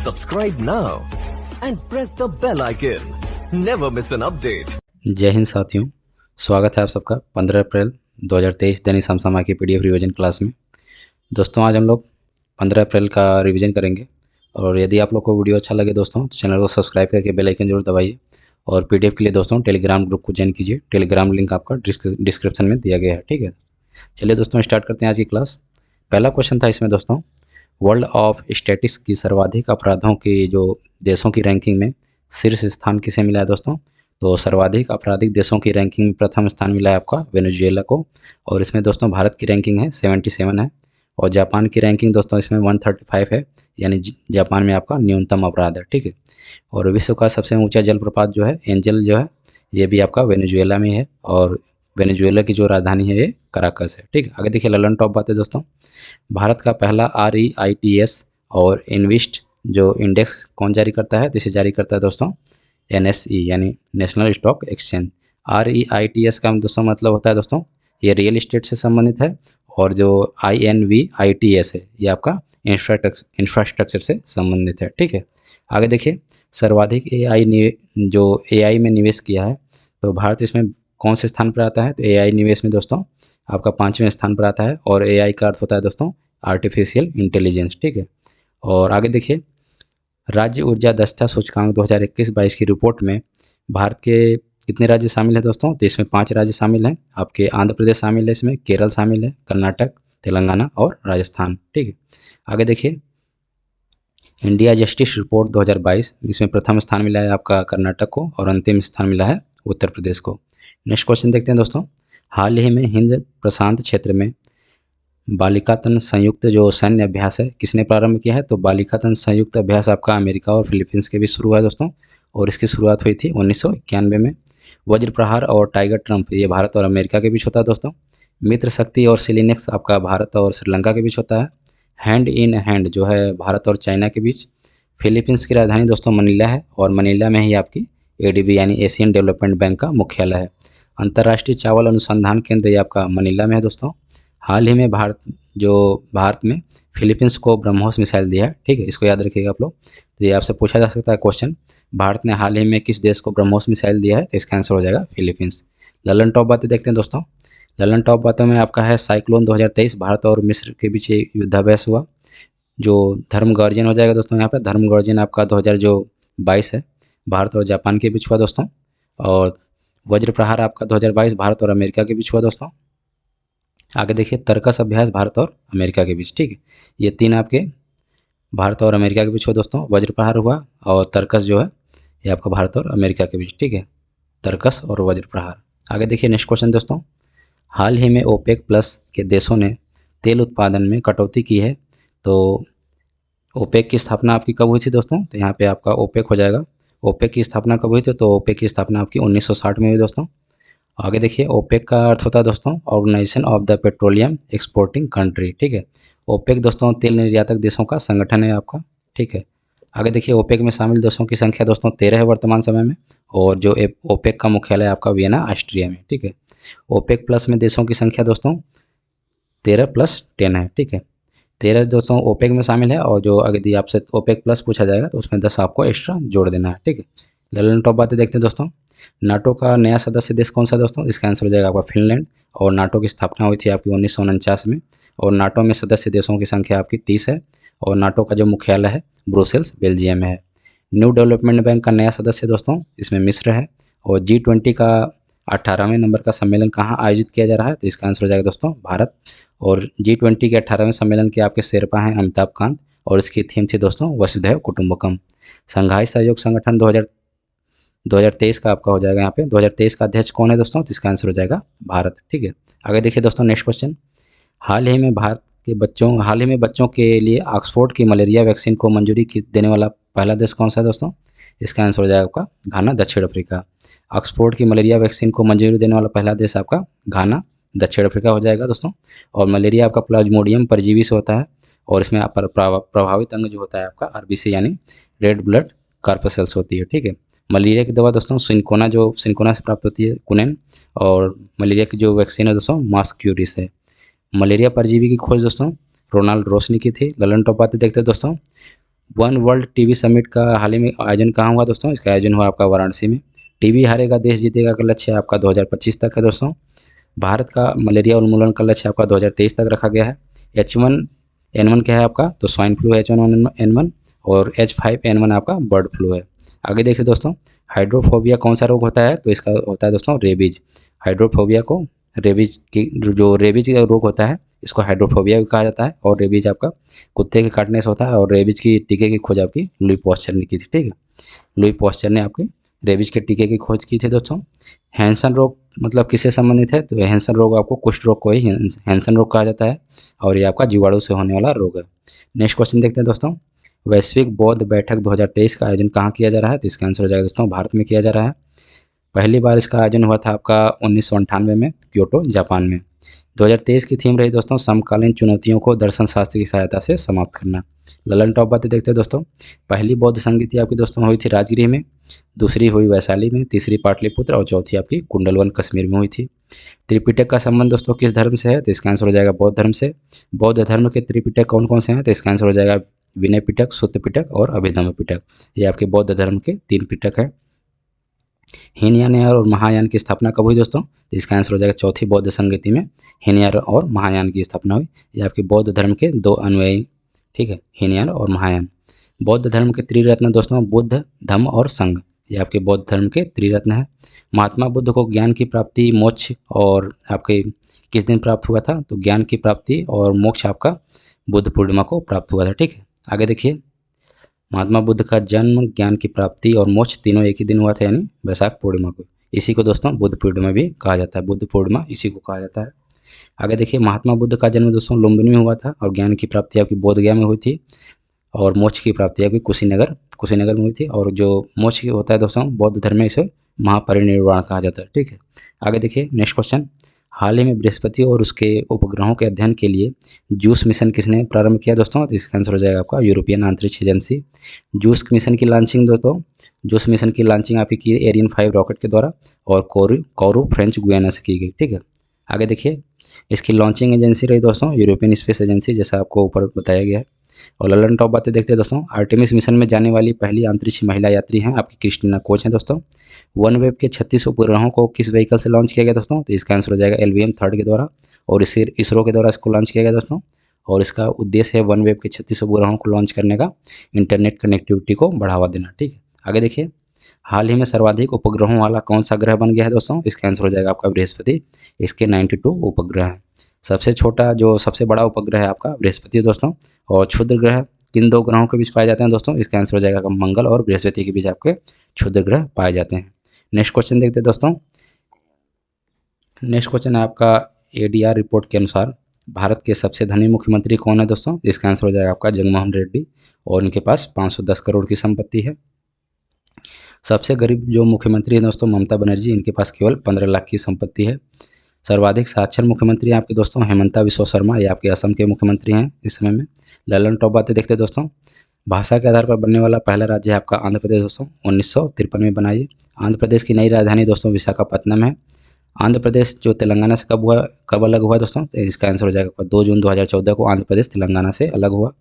Subscribe now and press the bell icon. Never miss an update. जय हिंद साथियों, स्वागत है आप सबका 15 अप्रैल 2023 दैनिक समसामयिक की पीडीएफ रिवीजन क्लास में। दोस्तों आज हम लोग 15 अप्रैल का रिवीजन करेंगे और यदि आप लोग को वीडियो अच्छा लगे दोस्तों तो चैनल को सब्सक्राइब करके बेल आइकन जरूर दबाइए और पीडीएफ के लिए दोस्तों टेलीग्राम ग्रुप को ज्वाइन कीजिए। टेलीग्राम लिंक आपका डिस्क्रिप्शन में दिया गया है। ठीक है, चलिए दोस्तों स्टार्ट करते हैं आज की क्लास। पहला क्वेश्चन था इसमें दोस्तों, वर्ल्ड ऑफ स्टैटिस्टिक्स की सर्वाधिक अपराधों की जो देशों की रैंकिंग में शीर्ष स्थान किसे मिला है दोस्तों? तो सर्वाधिक आपराधिक देशों की रैंकिंग में प्रथम स्थान मिला है आपका वेनेजुएला को और इसमें दोस्तों भारत की रैंकिंग है 77 है और जापान की रैंकिंग दोस्तों इसमें 135 है, यानी जापान में आपका न्यूनतम अपराध है। ठीक है, और विश्व का सबसे ऊंचा जलप्रपात जो है एंजल जो है ये भी आपका वेनेजुएला में है और वेनेजुएला की जो राजधानी है ये कराकस है। ठीक है, आगे देखिए ललन टॉप बात है दोस्तों, भारत का पहला REITs और इन्वेस्ट जो इंडेक्स कौन जारी करता है? तो इसे जारी करता है दोस्तों NSE यानी नेशनल स्टॉक एक्सचेंज। REITs का दोस्तों मतलब होता है दोस्तों ये रियल इस्टेट से संबंधित है और जो INVITS है ये आपका इंफ्रास्ट्रक्चर से संबंधित है। ठीक है, आगे देखिए सर्वाधिक जो AI में निवेश किया है तो भारत इसमें कौन से स्थान पर आता है? तो AI निवेश में दोस्तों आपका 5वें स्थान पर आता है और AI का अर्थ होता है दोस्तों आर्टिफिशियल इंटेलिजेंस। ठीक है, और आगे देखिए राज्य ऊर्जा दक्षता सूचकांक 2021-22 की रिपोर्ट में भारत के कितने राज्य शामिल हैं दोस्तों? तो इसमें 5 राज्य शामिल हैं। आपके आंध्र प्रदेश शामिल है, इसमें केरल शामिल है, कर्नाटक, तेलंगाना और राजस्थान। ठीक है, आगे देखिए इंडिया जस्टिस रिपोर्ट 2022 इसमें प्रथम स्थान मिला है आपका कर्नाटक को और अंतिम स्थान मिला है उत्तर प्रदेश को। नेक्स्ट क्वेश्चन देखते हैं दोस्तों, हाल ही में हिंद प्रशांत क्षेत्र में बालिकातन संयुक्त जो सैन्य अभ्यास है किसने प्रारंभ किया है? तो बालिकातन संयुक्त अभ्यास आपका अमेरिका और फिलीपींस के बीच शुरू हुआ है दोस्तों और इसकी शुरुआत हुई थी 1991 में। वज्र प्रहार और टाइगर ट्रंप ये भारत और अमेरिका के बीच होता है दोस्तों। मित्र शक्ति और सिलिनेक्स आपका भारत और श्रीलंका के बीच होता है। हैंड इन हैंड जो है भारत और चाइना के बीच। फिलीपींस की राजधानी दोस्तों मनीला है और मनीला में ही आपकी ADB यानी एशियन डेवलपमेंट बैंक का मुख्यालय है। अंतर्राष्ट्रीय चावल अनुसंधान केंद्र ये आपका मनीला में है दोस्तों। हाल ही में भारत में फिलीपींस को ब्रह्मोस मिसाइल दिया है। ठीक है, इसको याद रखिएगा आप लोग। तो ये आपसे पूछा जा सकता है क्वेश्चन, भारत ने हाल ही में किस देश को ब्रह्मोस मिसाइल दिया है? तो इसका आंसर हो जाएगा फिलीपींस। ललन टॉप बातें देखते हैं दोस्तों, ललन टॉप बातों में आपका है साइक्लोन 2023 भारत और मिस्र के बीच युद्धाभ्यास हुआ। जो धर्म गर्जन हो जाएगा दोस्तों यहाँ पे धर्म गर्जन आपका 2022 है भारत और जापान के बीच हुआ दोस्तों और वज्र प्रहार आपका 2022 भारत और अमेरिका के बीच हुआ दोस्तों। आगे देखिए तर्कस अभ्यास भारत और अमेरिका के बीच। ठीक है, ये 3 आपके भारत और अमेरिका के बीच हुआ दोस्तों, वज्र प्रहार हुआ और तर्कस जो है ये आपका भारत और अमेरिका के बीच। ठीक है, तर्कस और वज्र प्रहार। आगे देखिए नेक्स्ट क्वेश्चन दोस्तों, हाल ही में OPEC प्लस के देशों ने तेल उत्पादन में कटौती की है तो OPEC की स्थापना आपकी कब हुई थी दोस्तों? तो यहाँ पे आपका OPEC हो जाएगा। OPEC की स्थापना कब हुई थी? तो OPEC की स्थापना आपकी 1960 में हुई दोस्तों। आगे देखिए OPEC का अर्थ होता है दोस्तों organisation of the petroleum exporting country. ठीक है, OPEC दोस्तों तेल निर्यातक देशों का संगठन है आपका। ठीक है, आगे देखिए OPEC में शामिल देशों की संख्या दोस्तों 13 है वर्तमान समय में और जो OPEC का मुख्यालय आपका वियना ऑस्ट्रिया में। ठीक है, OPEC प्लस में देशों की संख्या दोस्तों 13 + 10 है। ठीक है, 13 दोस्तों OPEC में शामिल है और जो यदि आपसे OPEC प्लस पूछा जाएगा तो उसमें 10 आपको एक्स्ट्रा जोड़ देना है। ठीक है, ललन टॉप बातें देखते हैं दोस्तों, नाटो का नया सदस्य देश कौन सा दोस्तों? इसका आंसर हो जाएगा आपका फिनलैंड और नाटो की स्थापना हुई थी आपकी 1949 में और नाटो में सदस्य देशों की संख्या आपकी 30 है और नाटो का जो मुख्यालय है ब्रुसेल्स बेल्जियम में है। न्यू डेवलपमेंट बैंक का नया सदस्य दोस्तों इसमें मिस्र है और G20 का 18वें नंबर का सम्मेलन कहाँ आयोजित किया जा रहा है? तो इसका आंसर हो जाएगा दोस्तों भारत और G20 के 18वें सम्मेलन के आपके शेरपा हैं अमिताभ कांत और इसकी थीम थी दोस्तों वसुधैव कुटुंबकम। संघाई सहयोग संगठन 2023 का आपका हो जाएगा यहाँ पे 2023 का अध्यक्ष कौन है दोस्तों? तो इसका आंसर हो जाएगा भारत। ठीक है, आगे देखिए दोस्तों नेक्स्ट क्वेश्चन, हाल ही में बच्चों के लिए ऑक्सफोर्ड की मलेरिया वैक्सीन को मंजूरी देने वाला पहला देश कौन सा है दोस्तों? इसका आंसर हो जाएगा आपका घाना दक्षिण अफ्रीका। ऑक्सफोर्ड की मलेरिया वैक्सीन को मंजूरी देने वाला पहला देश आपका घाना दक्षिण अफ्रीका हो जाएगा दोस्तों और मलेरिया आपका प्लाज्मोडियम परजीवी से होता है और इसमें प्रभावित अंग जो होता है आपका RBC यानी रेड ब्लड कार्पसेल्स होती है। ठीक है, मलेरिया की दवा दोस्तों सिंकोना से प्राप्त होती है कुनेन और मलेरिया की जो वैक्सीन है दोस्तों मास्क्यूरिस है। मलेरिया परजीवी की खोज दोस्तों रोनाल्ड रोशनी की थी। ललन टॉप बातें देखते हैं दोस्तों, वन वर्ल्ड टीबी समिट का हाल ही में आयोजन कहाँ हुआ दोस्तों? इसका आयोजन हुआ आपका वाराणसी में। टीबी हारेगा देश जीतेगा का लक्ष्य आपका 2025 तक है दोस्तों। भारत का मलेरिया उन्मूलन का लक्ष्य आपका 2023 तक रखा गया है। H1N1 क्या है आपका? तो स्वाइन फ्लू H1N1 और H5N1 आपका बर्ड फ्लू है। आगे देखिए दोस्तों, हाइड्रोफोबिया कौन सा रोग होता है? तो इसका होता है दोस्तों रेबीज। हाइड्रोफोबिया को रेबीज की जो रेबीज का रोग होता है इसको हाइड्रोफोबिया भी कहा जाता है। और रेबीज आपका कुत्ते के काटने से होता है। और रेबीज की टीके की खोज आपकी लुई पॉस्चर ने की थी, ठीक है। लुई पॉस्चर ने आपकी रेबीज के टीके की खोज की थी दोस्तों। हैंसन रोग मतलब किससे संबंधित है? तो हैंसन रोग आपको कुष्ठ रोग को ही हैंसन रोग कहा जाता है और ये आपका जीवाणु से होने वाला रोग है। नेक्स्ट क्वेश्चन देखते हैं दोस्तों, वैश्विक बौद्ध बैठक 2023 का आयोजन कहाँ किया जा रहा है? तो इसका आंसर हो जाएगा दोस्तों भारत में किया जा रहा है। पहली बार इसका आयोजन हुआ था आपका 1998 में क्योटो जापान में। 2023 की थीम रही दोस्तों समकालीन चुनौतियों को दर्शन शास्त्र की सहायता से समाप्त करना। ललन टॉप बातें देखते हैं दोस्तों, पहली बौद्ध संगीति आपकी दोस्तों हुई थी राजगीर में, दूसरी हुई वैशाली में, तीसरी पाटलिपुत्र और चौथी आपकी कुंडलवन कश्मीर में हुई थी। त्रिपिटक का संबंध दोस्तों किस धर्म से है? तो इसका आंसर हो जाएगा बौद्ध धर्म से। बौद्ध धर्म के त्रिपिटक कौन कौन से हैं? तो इसका आंसर हो जाएगा विनय पिटक, सुत्त पिटक और अभिधम्म पिटक। ये आपके बौद्ध धर्म के 3 पिटक हैं। हीनयान और महायान की स्थापना कब हुई दोस्तों? तो इसका आंसर हो जाएगा चौथी बौद्ध संगति में हीनयान और महायान की स्थापना हुई। ये आपके बौद्ध धर्म के 2 अनुयायी, ठीक है, हीनयान और महायान। बौद्ध धर्म के त्रिरत्न दोस्तों बुद्ध, धम्म और संघ। ये आपके बौद्ध धर्म के त्रिरत्न है। महात्मा बुद्ध को ज्ञान की प्राप्ति, मोक्ष और आपके किस दिन प्राप्त हुआ था? तो ज्ञान की प्राप्ति और मोक्ष आपका बुद्ध पूर्णिमा को प्राप्त हुआ था, ठीक है। आगे देखिए, महात्मा बुद्ध का जन्म, ज्ञान की प्राप्ति और मोक्ष तीनों एक ही दिन हुआ था, यानी वैशाख पूर्णिमा को। इसी को दोस्तों बुद्ध पूर्णिमा भी कहा जाता है। बुद्ध पूर्णिमा इसी को कहा जाता है। आगे देखिए, महात्मा बुद्ध का जन्म दोस्तों लुम्बिनी में हुआ था और ज्ञान की प्राप्ति आपकी बोधगया में हुई थी और मोक्ष की प्राप्ति आपकी कुशीनगर में हुई थी। और जो मोक्ष होता है दोस्तों बौद्ध धर्म में इसे महापरिनिर्वाण कहा जाता है, ठीक है। आगे देखिए नेक्स्ट क्वेश्चन, हाल ही में बृहस्पति और उसके उपग्रहों के अध्ययन के लिए जूस मिशन किसने प्रारंभ किया दोस्तों? तो इसका आंसर हो जाएगा आपका यूरोपियन अंतरिक्ष एजेंसी। जूस मिशन की लॉन्चिंग दोस्तों, जूस मिशन की लॉन्चिंग आपकी की एरियन 5 रॉकेट के द्वारा और कोरू फ्रेंच गुयाना से की गई, ठीक है। आगे देखिए, इसकी लॉन्चिंग एजेंसी रही दोस्तों यूरोपियन स्पेस एजेंसी, जैसा आपको ऊपर बताया गया है। और ललन टॉप बातें देखते हैं दोस्तों, आर्टेमिस मिशन में जाने वाली पहली अंतरिक्ष महिला यात्री हैं आपकी क्रिस्टीना कोच हैं दोस्तों। वन वेब के 36 उपग्रहों को किस व्हीकल से लॉन्च किया गया दोस्तों? तो इसका आंसर हो जाएगा LVM 3 के द्वारा और इसे इसरो के द्वारा इसको लॉन्च किया गया दोस्तों। और इसका उद्देश्य है वन वेब के 36 उपग्रहों को लॉन्च करने का, इंटरनेट कनेक्टिविटी को बढ़ावा देना, ठीक है। आगे देखिए, हाल ही में सर्वाधिक उपग्रहों वाला कौन सा ग्रह बन गया है दोस्तों? इसका आंसर हो जाएगा आपका बृहस्पति। इसके 92 उपग्रह हैं। सबसे छोटा जो सबसे बड़ा उपग्रह है आपका बृहस्पति दोस्तों। और क्षुद्र ग्रह किन 2 ग्रहों के बीच पाए जाते हैं दोस्तों? इसका आंसर हो जाएगा मंगल और बृहस्पति के बीच आपके क्षुद्र ग्रह पाए जाते हैं। नेक्स्ट क्वेश्चन देखते हैं दोस्तों, नेक्स्ट क्वेश्चन है आपका ADR रिपोर्ट के अनुसार भारत के सबसे धनी मुख्यमंत्री कौन है दोस्तों? इसका आंसर हो जाएगा आपका जगनमोहन रेड्डी और उनके पास 510 करोड़ की संपत्ति है। सबसे गरीब जो मुख्यमंत्री है दोस्तों ममता बनर्जी, इनके पास केवल 15 लाख की संपत्ति है। सर्वाधिक साक्षर मुख्यमंत्री आपके दोस्तों हेमंता बिस्वा शर्मा, ये आपके असम के मुख्यमंत्री हैं इस समय में। ललन टॉप बातें देखते हैं दोस्तों, भाषा के आधार पर बनने वाला पहला राज्य है आपका आंध्र प्रदेश दोस्तों, 1953 में बनाई। आंध्र प्रदेश की नई राजधानी दोस्तों विशाखापत्तनम है। आंध्र प्रदेश जो तेलंगाना से कब अलग हुआ दोस्तों? तो इसका आंसर हो जाएगा 2 जून 2014 को आंध्र प्रदेश तेलंगाना से अलग हुआ।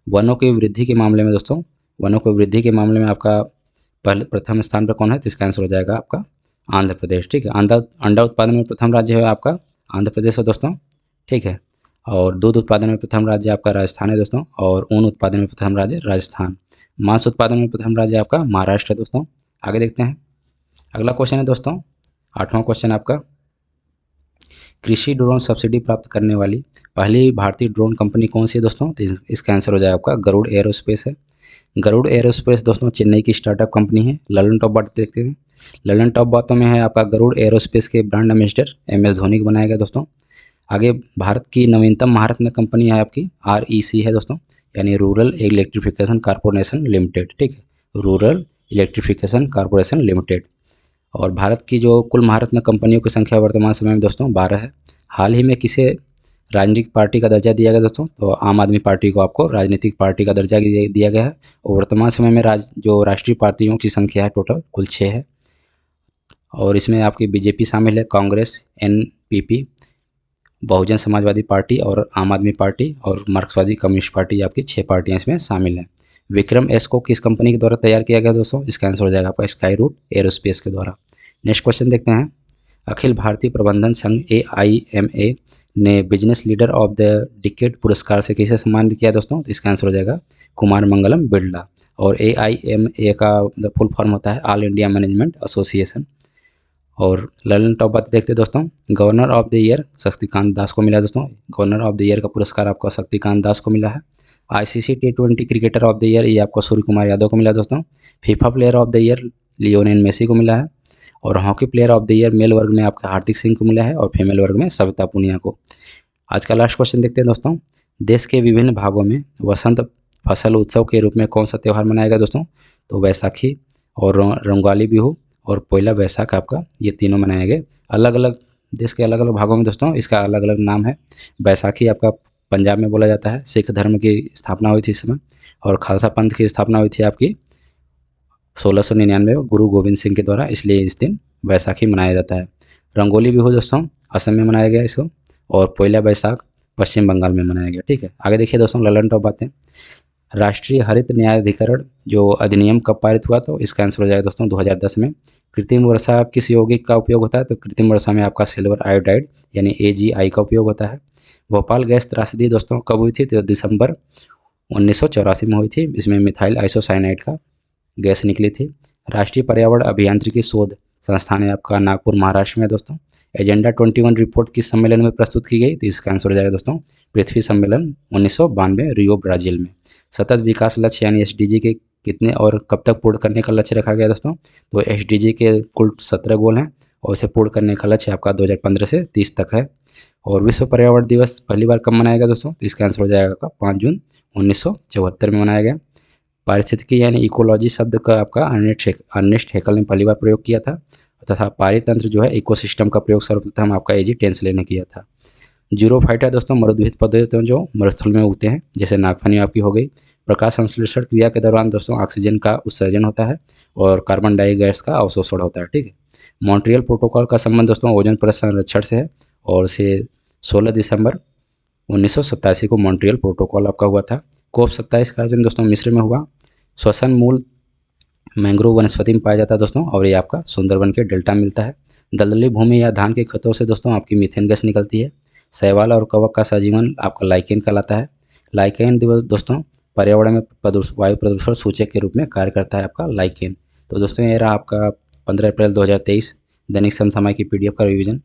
वनों की वृद्धि के मामले में दोस्तों, वनों की वृद्धि के मामले में आपका प्रथम स्थान पर कौन है? तो इसका आंसर हो जाएगा आपका आंध्र प्रदेश, ठीक है। अंडा उत्पादन में प्रथम राज्य है आपका आंध्र प्रदेश है दोस्तों, ठीक है। और दूध उत्पादन में प्रथम राज्य आपका राजस्थान है दोस्तों। और ऊन उत्पादन में प्रथम राज्य राजस्थान। मांस उत्पादन में प्रथम राज्य आपका महाराष्ट्र है दोस्तों। आगे देखते हैं, अगला क्वेश्चन है दोस्तों 8वां क्वेश्चन आपका, कृषि ड्रोन सब्सिडी प्राप्त करने वाली पहली भारतीय ड्रोन कंपनी कौन सी है दोस्तों? तो इसका आंसर हो जाएगा आपका गरुड़ एरोस्पेस है। गरुड़ एरोस्पेस दोस्तों चेन्नई की स्टार्टअप कंपनी है। ललन टॉप बात देखते हैं, ललन टॉप बातों में है आपका गरुड़ एरोस्पेस के ब्रांड एम्बेसडर MS धोनी को बनाया गया दोस्तों। आगे भारत की नवीनतम महारत्न कंपनी है आपकी REC है दोस्तों, यानी रूरल इलेक्ट्रिफिकेशन कॉर्पोरेशन लिमिटेड, ठीक है, रूरल इलेक्ट्रिफिकेशन कॉर्पोरेशन लिमिटेड। और भारत की जो कुल महारत्न कंपनियों की संख्या वर्तमान समय में दोस्तों 12 है। हाल ही में किसे राजनीतिक पार्टी का दर्जा दिया गया दोस्तों? तो आम आदमी पार्टी को आपको राजनीतिक पार्टी का दर्जा दिया गया है। और वर्तमान समय में जो राष्ट्रीय पार्टियों की संख्या है टोटल कुल 6 है। और इसमें आपकी BJP शामिल है, कांग्रेस, NPP, बहुजन समाजवादी पार्टी और आम आदमी पार्टी और मार्क्सवादी कम्युनिस्ट पार्टी, आपकी 6 पार्टियाँ इसमें शामिल हैं। विक्रम एस को किस कंपनी के द्वारा तैयार किया गया दोस्तों? इसका आंसर हो जाएगा आपका स्काई रूट एरोस्पेस के द्वारा। नेक्स्ट क्वेश्चन देखते हैं। अखिल भारतीय प्रबंधन संघ AIMA ने business leader of the decade पुरस्कार से किसे सम्मानित किया दोस्तों? तो इसका आंसर हो जाएगा कुमार मंगलम बिरला। और AIMA का फुल फॉर्म होता है ऑल इंडिया मैनेजमेंट एसोसिएशन। और ललन टॉप बात देखते हैं दोस्तों। Governor of the year Shaktikanta Das को मिला दोस्तों। गवर्नर ऑफ द ईयर का पुरस्कार आपका शक्तिकांत दास को मिला है। ICC T20 cricketer of the year ये आपको सूर्य कुमार यादव को मिला दोस्तों। FIFA player of the year Lionel Messi को मिला है। और hockey player of the year male वर्ग में आपका हार्दिक सिंह को मिला है और फीमेल वर्ग में सविता पुनिया को। आज का लास्ट क्वेश्चन देखते हैं दोस्तों। देश के विभिन्न भागों में वसंत फसल उत्सव के रूप में कौन सा त्यौहार मनाया गया दोस्तों? तो बैसाखी और रंगाली बिहू और पोइला बैसाख आपका ये तीनों मनाए गए। अलग अलग देश के अलग अलग भागों में दोस्तों इसका अलग अलग नाम है। बैसाखी आपका पंजाब में बोला जाता है, सिख धर्म की स्थापना हुई थी इस समय। और खालसा पंथ की स्थापना हुई थी आपकी 1699 में गुरु गोविंद सिंह के द्वारा, इसलिए इस दिन बैसाखी मनाया जाता है। रंगोली बिहू दोस्तों असम में मनाया गया इसको। और पोइला बैसाख पश्चिम बंगाल में मनाया गया। ठीक है, आगे देखिए दोस्तों ललन टॉप बातें। राष्ट्रीय हरित न्यायाधिकरण जो अधिनियम कब पारित हुआ? तो इसका आंसर हो जाएगा दोस्तों 2010 में। कृत्रिम वर्षा किस यौगिक का उपयोग होता है? तो कृत्रिम वर्षा में आपका सिल्वर आयोडाइड यानी AgI का उपयोग होता है। भोपाल गैस त्रासदी दोस्तों कब हुई थी? तो दिसंबर 1984 में हुई थी। इसमें मिथाइल आइसोसाइनाइड का गैस निकली थी। राष्ट्रीय पर्यावरण अभियांत्रिकी शोध संस्थान है आपका नागपुर महाराष्ट्र में दोस्तों। एजेंडा 21 रिपोर्ट किस सम्मेलन में प्रस्तुत की गई? तो इसका आंसर हो जाएगा दोस्तों पृथ्वी सम्मेलन 1992 रियो ब्राजील में। सतत विकास लक्ष्य यानी SDG के कितने और कब तक पूर्ण करने का लक्ष्य रखा गया दोस्तों? तो SDG के कुल 17 गोल हैं और इसे पूर्ण करने का लक्ष्य आपका 2015 से 30 तक है। और विश्व पर्यावरण दिवस पहली बार कब मनाया गया दोस्तों? तो इसका आंसर हो जाएगा 5 जून 1974 में मनाया गया। पारिस्थितिकी यानी इकोलॉजी शब्द का आपका अर्नेस्ट हैकल ने पहली बार प्रयोग किया था तथा पारितंत्र जो है इकोसिस्टम का प्रयोग सर्वप्रथम आपका AG टेंसले ने किया था। जीरोफाइटा दोस्तों मरुद्भिद पौधे होते हैं जो मरुस्थल में उगते हैं, जैसे नागफनी आपकी हो गई। प्रकाश संश्लेषण क्रिया के दौरान दोस्तों ऑक्सीजन का उत्सर्जन होता है और कार्बन डाइऑक्साइड गैस का अवशोषण होता है। ठीक है, मॉन्ट्रियल प्रोटोकॉल का संबंध दोस्तों ओजोन परत संरक्षण से है और इसे 16 दिसंबर 1987 को मॉन्ट्रियल प्रोटोकॉल आपका हुआ था। COP27 का आयोजन दोस्तों मिस्र में हुआ। श्वसन मूल मैंग्रोव वनस्पति में पाया जाता है दोस्तों और ये आपका सुंदरबन के डेल्टा मिलता है। दलदली भूमि या धान के खेतों से दोस्तों आपकी मीथेन गैस निकलती है। शैवाल और कवक का सजीवन आपका लाइकेन कहलाता है। लाइकेन दिवस दोस्तों पर्यावरण में वायु प्रदूषण सूचक के रूप में कार्य करता है आपका लाइकेन। तो दोस्तों ये रहा आपका 15 अप्रैल 2023 दैनिक समसामयिक की PDF का रिवीजन।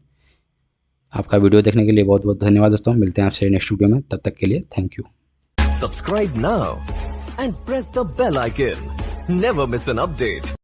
आपका वीडियो देखने के लिए बहुत बहुत धन्यवाद दोस्तों। मिलते हैं आपसे नेक्स्ट वीडियो में, तब तक के लिए thank you. Subscribe now and press the bell icon. Never miss an update.